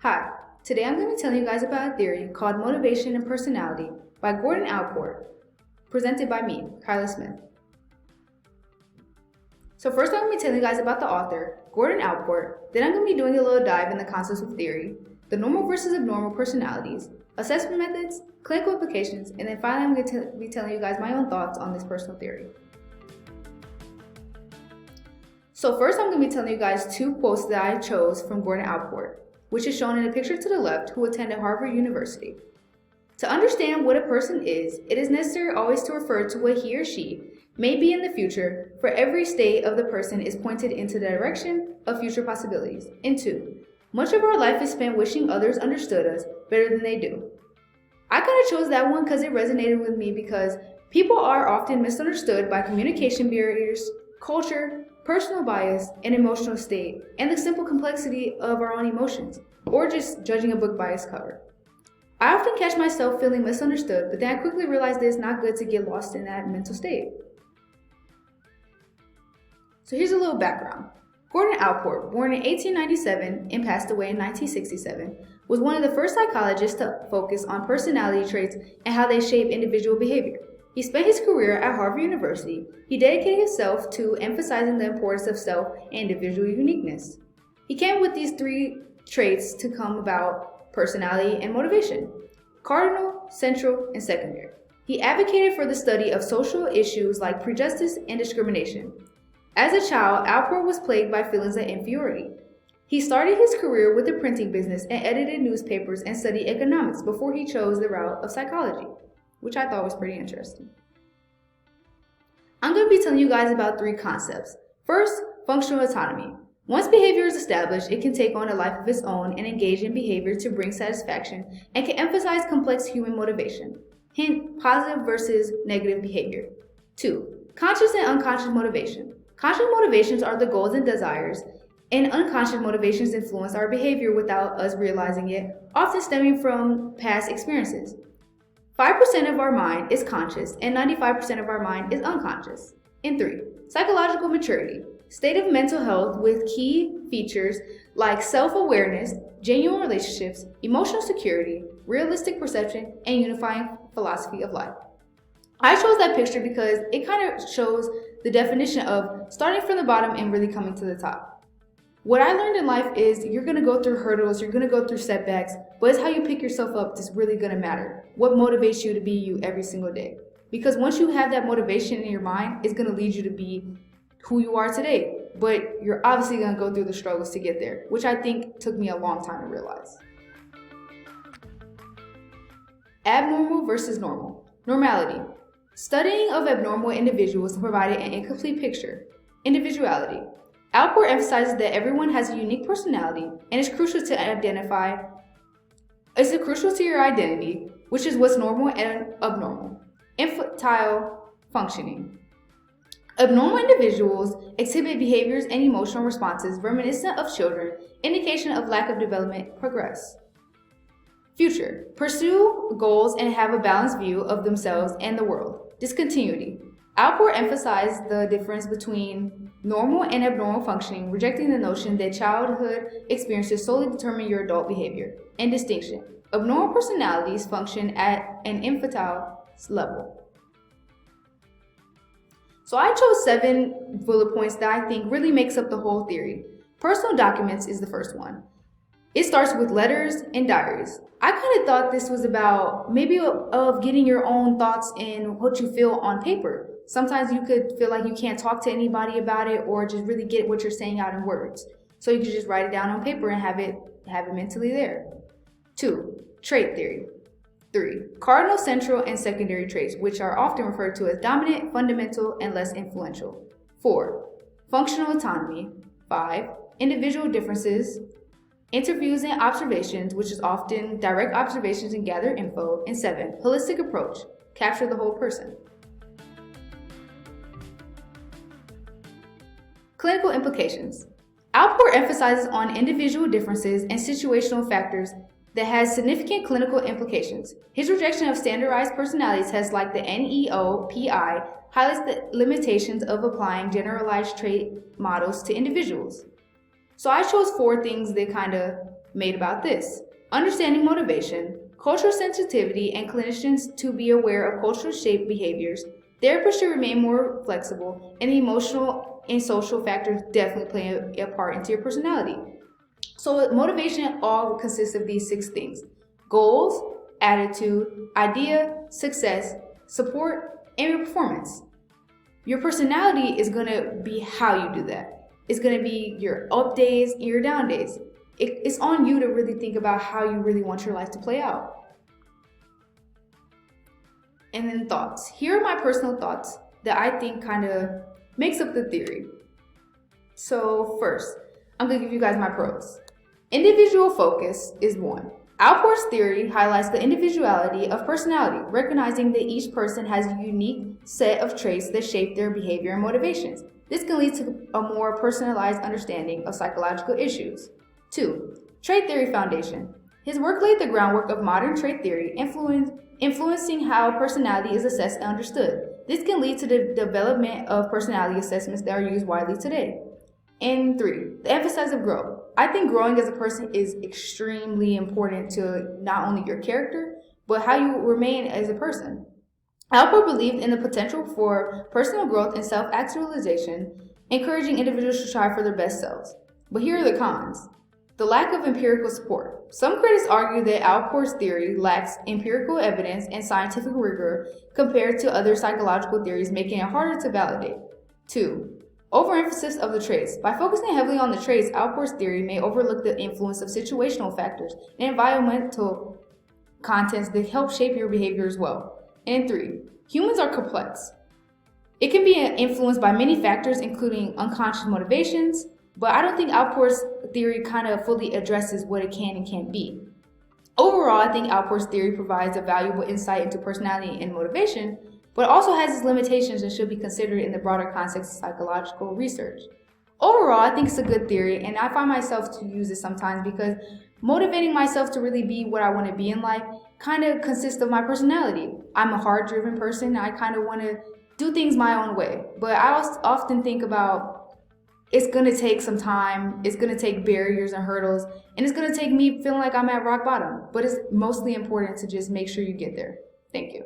Hi, today I'm going to tell you guys about a theory called Motivation and Personality by Gordon Allport, presented by me, Kyla Smith. So first I'm going to be telling you guys about the author, Gordon Allport, then I'm going to be doing a little dive in the concepts of theory, the normal versus abnormal personalities, assessment methods, clinical implications, and then finally I'm going to be telling you guys my own thoughts on this personal theory. So first I'm going to be telling you guys two quotes that I chose from Gordon Allport, which is shown in the picture to the left, who attended Harvard University. To understand what a person is, it is necessary always to refer to what he or she may be in the future, for every state of the person is pointed into the direction of future possibilities. And two, much of our life is spent wishing others understood us better than they do. I kind of chose that one because it resonated with me because people are often misunderstood by communication barriers, culture, personal bias, and emotional state, and the simple complexity of our own emotions, or just judging a book by its cover. I often catch myself feeling misunderstood, but then I quickly realize that it's not good to get lost in that mental state. So here's a little background. Gordon Allport, born in 1897 and passed away in 1967, was one of the first psychologists to focus on personality traits and how they shape individual behavior. He spent his career at Harvard University. He dedicated himself to emphasizing the importance of self and individual uniqueness. He came with these three traits to come about: personality and motivation, cardinal, central, and secondary. He advocated for the study of social issues like prejudice and discrimination. As a child, Allport was plagued by feelings of inferiority. He started his career with a printing business and edited newspapers and studied economics before he chose the route of psychology, which I thought was pretty interesting. I'm going to be telling you guys about three concepts. First, functional autonomy. Once behavior is established, it can take on a life of its own and engage in behavior to bring satisfaction and can emphasize complex human motivation. Hint, positive versus negative behavior. 2. Conscious and unconscious motivation. Conscious motivations are the goals and desires, and unconscious motivations influence our behavior without us realizing it, often stemming from past experiences. 5% of our mind is conscious and 95% of our mind is unconscious. And 3, psychological maturity, state of mental health with key features like self-awareness, genuine relationships, emotional security, realistic perception, and unifying philosophy of life. I chose that picture because it kind of shows the definition of starting from the bottom and really coming to the top. What I learned in life is you're going to go through hurdles, you're going to go through setbacks, but it's how you pick yourself up that's really going to matter. What motivates you to be you every single day? Because once you have that motivation in your mind, it's going to lead you to be who you are today. But you're obviously going to go through the struggles to get there, which I think took me a long time to realize. Abnormal versus normal. Normality. Studying of abnormal individuals provided an incomplete picture. Individuality. Allport emphasizes that everyone has a unique personality and is crucial to your identity, which is what's normal and abnormal. Infantile functioning. Abnormal individuals exhibit behaviors and emotional responses reminiscent of children, indication of lack of development progress. Future. Pursue goals and have a balanced view of themselves and the world. Discontinuity. Allport emphasized the difference between normal and abnormal functioning, rejecting the notion that childhood experiences solely determine your adult behavior. And distinction. Abnormal personalities function at an infantile level. So I chose 7 bullet points that I think really makes up the whole theory. Personal documents is the first one. It starts with letters and diaries. I kind of thought this was about maybe of getting your own thoughts and what you feel on paper. Sometimes you could feel like you can't talk to anybody about it or just really get what you're saying out in words. So you could just write it down on paper and have it mentally there. 2, trait theory. 3, cardinal, central, and secondary traits, which are often referred to as dominant, fundamental, and less influential. 4, functional autonomy. 5, individual differences. Interviews and observations, which is often direct observations and gather info. And 7, holistic approach, capture the whole person. Clinical implications. Allport emphasizes on individual differences and situational factors that has significant clinical implications. His rejection of standardized personality tests like the NEO-PI highlights the limitations of applying generalized trait models to individuals. So I chose 4 things that kind of made about this. Understanding motivation, cultural sensitivity, and clinicians to be aware of cultural shaped behaviors. Therapists should remain more flexible, and the emotional and social factors definitely play a part into your personality. So motivation all consists of these 6 things: goals, attitude, idea, success, support, and your performance. Your personality is going to be how you do that. It's going to be your up days and your down days. It's on you to really think about how you really want your life to play out. And then thoughts. Here are my personal thoughts that I think kind of makes up the theory. So first, I'm going to give you guys my pros. Individual focus is 1. Allport's theory highlights the individuality of personality, recognizing that each person has a unique set of traits that shape their behavior and motivations. This can lead to a more personalized understanding of psychological issues. 2. Trait theory foundation. His work laid the groundwork of modern trait theory, influencing how personality is assessed and understood. This can lead to the development of personality assessments that are used widely today. And 3, the emphasis of growth. I think growing as a person is extremely important to not only your character, but how you remain as a person. Allport believed in the potential for personal growth and self-actualization, encouraging individuals to strive for their best selves. But here are the cons. The lack of empirical support. Some critics argue that Allport's theory lacks empirical evidence and scientific rigor compared to other psychological theories, making it harder to validate. 2. Overemphasis of the traits. By focusing heavily on the traits, Allport's theory may overlook the influence of situational factors and environmental contents that help shape your behavior as well. And 3, humans are complex. It can be influenced by many factors, including unconscious motivations, but I don't think Allport's theory kind of fully addresses what it can and can't be. Overall, I think Allport's theory provides a valuable insight into personality and motivation, but it also has its limitations and should be considered in the broader context of psychological research. Overall, I think it's a good theory, and I find myself to use it sometimes because motivating myself to really be what I want to be in life kind of consists of my personality. I'm a hard-driven person, and I kind of want to do things my own way, but I also often think about it's going to take some time, it's going to take barriers and hurdles, and it's going to take me feeling like I'm at rock bottom, but it's mostly important to just make sure you get there. Thank you.